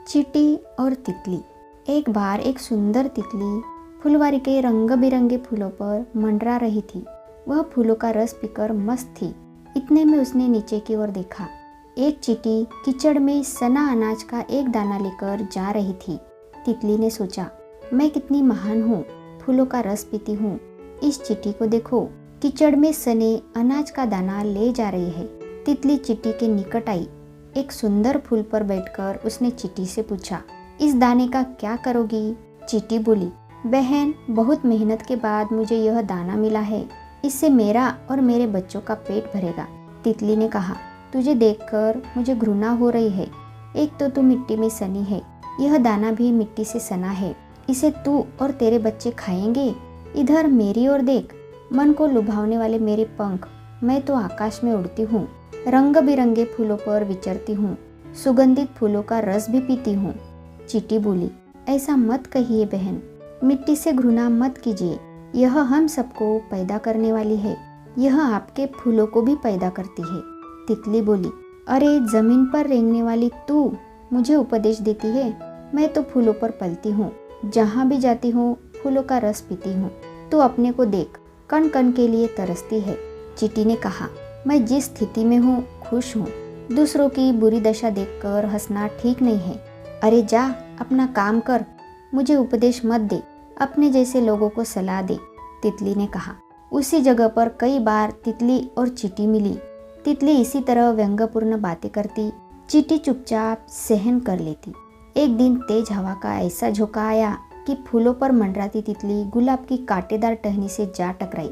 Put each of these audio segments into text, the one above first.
चींटी और तितली। एक बार एक सुंदर तितली फुलवारी के रंग बिरंगे फूलों पर मंडरा रही थी। वह फूलों का रस पीकर मस्त थी। इतने में उसने नीचे की ओर देखा। एक चींटी कीचड़ में सना अनाज का एक दाना लेकर जा रही थी। तितली ने सोचा, मैं कितनी महान हूँ, फूलों का रस पीती हूँ। इस चींटी को देखो, कीचड़ में सने अनाज का दाना ले जा रही है। तितली चींटी के निकट आई। एक सुंदर फूल पर बैठकर उसने चींटी से पूछा, इस दाने का क्या करोगी? चींटी बोली, बहन, बहुत मेहनत के बाद मुझे यह दाना मिला है। इससे मेरा और मेरे बच्चों का पेट भरेगा। तितली ने कहा, तुझे देखकर मुझे घृणा हो रही है। एक तो तू मिट्टी में सनी है, यह दाना भी मिट्टी से सना है। इसे तू और तेरे बच्चे खाएंगे। इधर मेरी ओर देख, मन को लुभावने वाले मेरे पंख। मैं तो आकाश में उड़ती हूँ, रंग बिरंगे फूलों पर विचरती हूँ, सुगंधित फूलों का रस भी पीती हूँ। चींटी बोली, ऐसा मत कहिए बहन, मिट्टी से घृणा मत कीजिए। यह हम सबको पैदा करने वाली है। यह आपके फूलों को भी पैदा करती है। तितली बोली, अरे जमीन पर रेंगने वाली तू मुझे उपदेश देती है। मैं तो फूलों पर पलती हूँ, जहाँ भी जाती हूँ फूलों का रस पीती हूँ। तू अपने को देख, कण कण के लिए तरसती है। चींटी ने कहा, मैं जिस स्थिति में हूँ खुश हूँ। दूसरों की बुरी दशा देखकर हंसना ठीक नहीं है। अरे जा, अपना काम कर, मुझे उपदेश मत दे, अपने जैसे लोगों को सलाह दे। तितली ने कहा। उसी जगह पर कई बार तितली और चींटी मिली। तितली इसी तरह व्यंग्यपूर्ण बातें करती, चींटी चुपचाप सहन कर लेती। एक दिन तेज हवा का ऐसा झोंका आया कि फूलों पर मंडराती तितली गुलाब की कांटेदार टहनी से जा टकराई।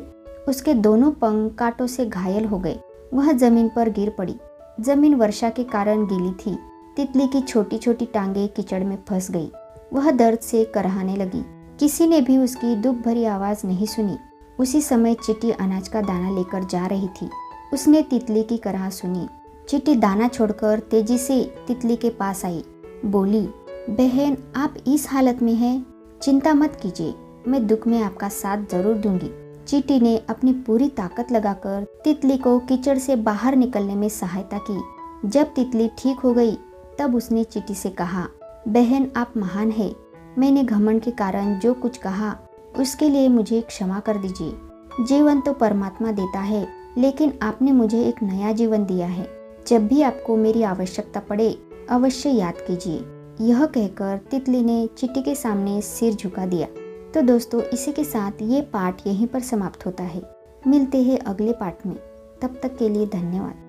उसके दोनों पंख कांटों से घायल हो गए। वह जमीन पर गिर पड़ी। जमीन वर्षा के कारण गीली थी। तितली की छोटी छोटी टांगे कीचड़ में फंस गई। वह दर्द से कराहने लगी। किसी ने भी उसकी दुख भरी आवाज नहीं सुनी। उसी समय चींटी अनाज का दाना लेकर जा रही थी। उसने तितली की कराह सुनी। चींटी दाना छोड़कर तेजी से तितली के पास आई। बोली, बहन, आप इस हालत में हैं, चिंता मत कीजिए, मैं दुख में आपका साथ जरूर दूंगी। चींटी ने अपनी पूरी ताकत लगाकर तितली को कीचड़ से बाहर निकलने में सहायता की। जब तितली ठीक हो गई तब उसने चींटी से कहा, बहन, आप महान है। मैंने घमंड के कारण जो कुछ कहा उसके लिए मुझे क्षमा कर दीजिए। जीवन तो परमात्मा देता है, लेकिन आपने मुझे एक नया जीवन दिया है। जब भी आपको मेरी आवश्यकता पड़े अवश्य याद कीजिए। यह कहकर तितली ने चींटी के सामने सिर झुका दिया। तो दोस्तों, इसी के साथ ये पाठ यहीं पर समाप्त होता है। मिलते हैं अगले पाठ में। तब तक के लिए धन्यवाद।